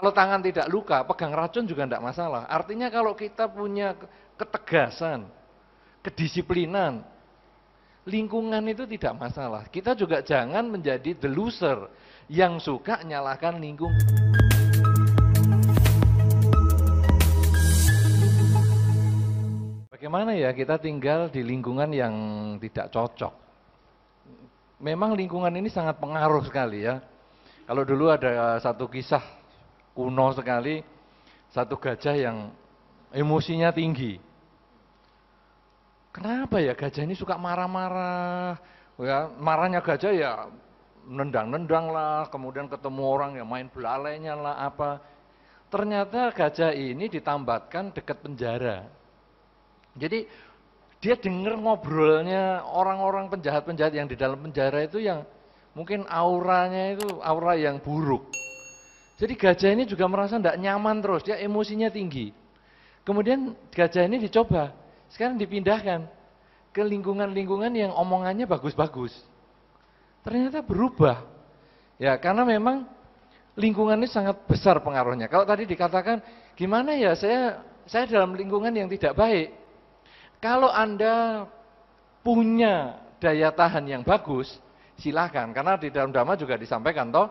Kalau tangan tidak luka, pegang racun juga tidak masalah. Artinya kalau kita punya ketegasan, kedisiplinan, lingkungan itu tidak masalah. Kita juga jangan menjadi the loser yang suka nyalahkan lingkungan. Bagaimana ya kita tinggal di lingkungan yang tidak cocok? Memang lingkungan ini sangat pengaruh sekali ya. Kalau dulu ada satu kisah kuno sekali, satu gajah yang emosinya tinggi. Kenapa ya gajah ini suka marah-marah? Ya, marahnya gajah ya nendang-nendang lah, kemudian ketemu orang yang main belalainya lah apa. Ternyata gajah ini ditambatkan dekat penjara. Jadi dia dengar ngobrolnya orang-orang penjahat-penjahat yang di dalam penjara itu yang mungkin auranya itu aura yang buruk. Jadi gajah ini juga merasa tidak nyaman terus, dia emosinya tinggi. Kemudian gajah ini dicoba, sekarang dipindahkan ke lingkungan-lingkungan yang omongannya bagus-bagus. Ternyata berubah. Ya, karena memang lingkungan ini sangat besar pengaruhnya. Kalau tadi dikatakan, gimana ya saya dalam lingkungan yang tidak baik. Kalau Anda punya daya tahan yang bagus, silakan. Karena di dalam Dhamma juga disampaikan, toh,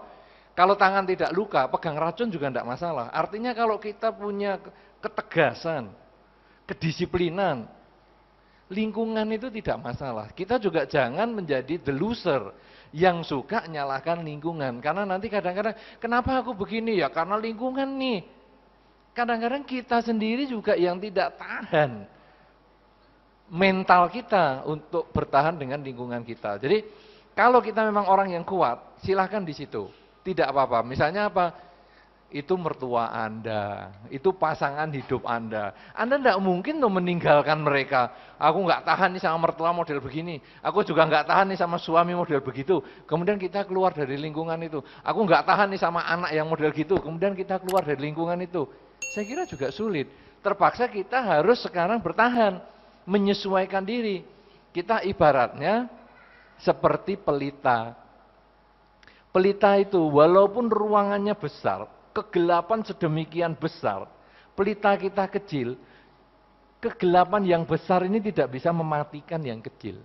kalau tangan tidak luka, pegang racun juga tidak masalah. Artinya kalau kita punya ketegasan, kedisiplinan, lingkungan itu tidak masalah. Kita juga jangan menjadi the loser yang suka nyalahkan lingkungan. Karena nanti kadang-kadang, kenapa aku begini ya? Karena lingkungan nih. Kadang-kadang kita sendiri juga yang tidak tahan mental kita untuk bertahan dengan lingkungan kita. Jadi kalau kita memang orang yang kuat, silahkan di situ. Tidak apa-apa. Misalnya apa? Itu mertua Anda, itu pasangan hidup Anda. Anda tidak mungkin tuh meninggalkan mereka. Aku nggak tahan nih sama mertua model begini. Aku juga nggak tahan nih sama suami model begitu. Kemudian kita keluar dari lingkungan itu. Aku nggak tahan nih sama anak yang model gitu. Kemudian kita keluar dari lingkungan itu. Saya kira juga sulit. Terpaksa kita harus sekarang bertahan, menyesuaikan diri. Kita ibaratnya seperti pelita. Pelita itu walaupun ruangannya besar, kegelapan sedemikian besar, pelita kita kecil, kegelapan yang besar ini tidak bisa mematikan yang kecil.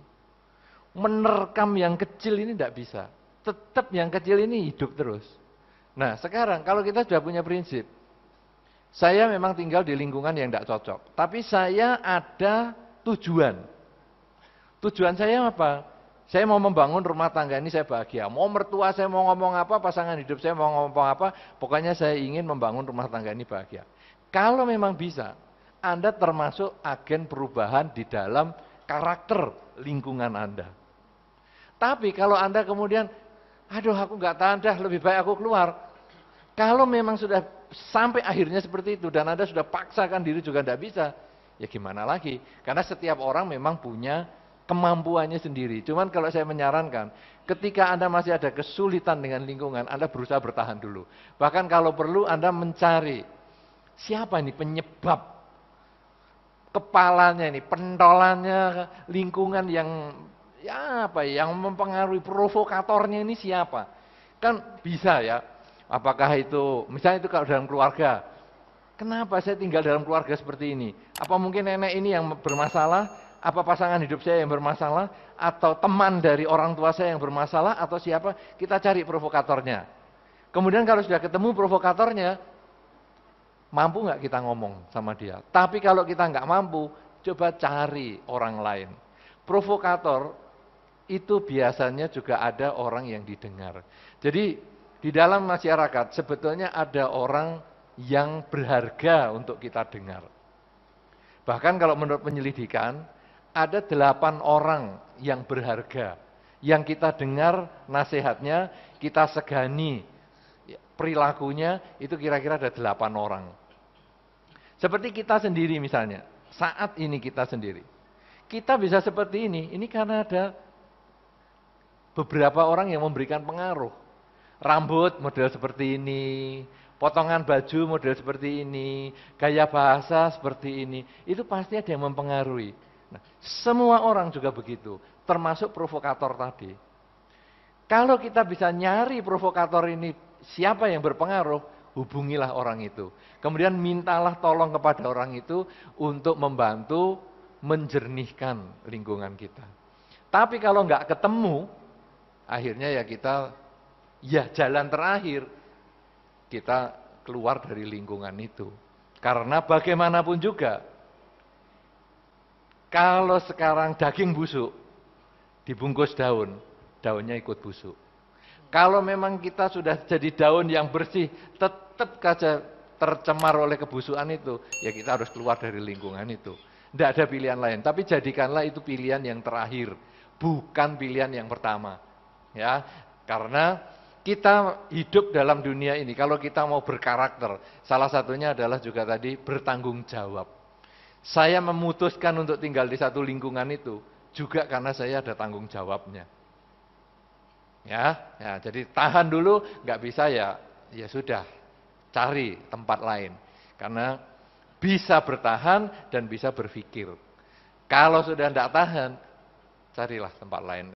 Menerkam yang kecil ini tidak bisa. Tetap yang kecil ini hidup terus. Nah sekarang kalau kita sudah punya prinsip, saya memang tinggal di lingkungan yang tidak cocok, tapi saya ada tujuan. Tujuan saya apa? Saya mau membangun rumah tangga ini saya bahagia. Mau mertua saya mau ngomong apa, pasangan hidup saya mau ngomong apa, pokoknya saya ingin membangun rumah tangga ini bahagia. Kalau memang bisa, Anda termasuk agen perubahan di dalam karakter lingkungan Anda. Tapi kalau Anda kemudian, aduh aku nggak tahan dah, lebih baik aku keluar. Kalau memang sudah sampai akhirnya seperti itu dan Anda sudah paksakan diri juga tidak bisa, ya gimana lagi? Karena setiap orang memang punya kemampuannya sendiri. Cuman kalau saya menyarankan, ketika Anda masih ada kesulitan dengan lingkungan, Anda berusaha bertahan dulu. Bahkan kalau perlu Anda mencari, siapa ini penyebab kepalanya ini, pentolannya lingkungan yang ya apa ya, yang mempengaruhi provokatornya ini siapa? Kan bisa ya. Apakah itu, misalnya itu kalau dalam keluarga, kenapa saya tinggal dalam keluarga seperti ini? Apa mungkin nenek ini yang bermasalah? Apa pasangan hidup saya yang bermasalah? Atau teman dari orang tua saya yang bermasalah? Atau siapa? Kita cari provokatornya. Kemudian kalau sudah ketemu provokatornya, mampu nggak kita ngomong sama dia? Tapi kalau kita nggak mampu, coba cari orang lain. Provokator itu biasanya juga ada orang yang didengar. Jadi di dalam masyarakat sebetulnya ada orang yang berharga untuk kita dengar. Bahkan kalau menurut penyelidikan, ada 8 orang yang berharga, yang kita dengar nasihatnya, kita segani perilakunya, itu kira-kira ada 8 orang. Seperti kita sendiri misalnya, saat ini kita sendiri. Kita bisa seperti ini karena ada beberapa orang yang memberikan pengaruh. Rambut model seperti ini, potongan baju model seperti ini, gaya bahasa seperti ini, itu pasti ada yang mempengaruhi. Nah, semua orang juga begitu, termasuk provokator tadi. Kalau kita bisa nyari provokator ini siapa yang berpengaruh, hubungilah orang itu. Kemudian mintalah tolong kepada orang itu untuk membantu menjernihkan lingkungan kita. Tapi kalau nggak ketemu, akhirnya ya kita, ya jalan terakhir, kita keluar dari lingkungan itu. Karena bagaimanapun juga, kalau sekarang daging busuk, dibungkus daun, daunnya ikut busuk. Kalau memang kita sudah jadi daun yang bersih, tetap saja tercemar oleh kebusukan itu, ya kita harus keluar dari lingkungan itu. Tidak ada pilihan lain, tapi jadikanlah itu pilihan yang terakhir, bukan pilihan yang pertama. Ya, karena kita hidup dalam dunia ini, kalau kita mau berkarakter, salah satunya adalah juga tadi bertanggung jawab. Saya memutuskan untuk tinggal di satu lingkungan itu, juga karena saya ada tanggung jawabnya. Ya, jadi tahan dulu, nggak bisa ya sudah, cari tempat lain. Karena bisa bertahan dan bisa berpikir. Kalau sudah tidak tahan, carilah tempat lain.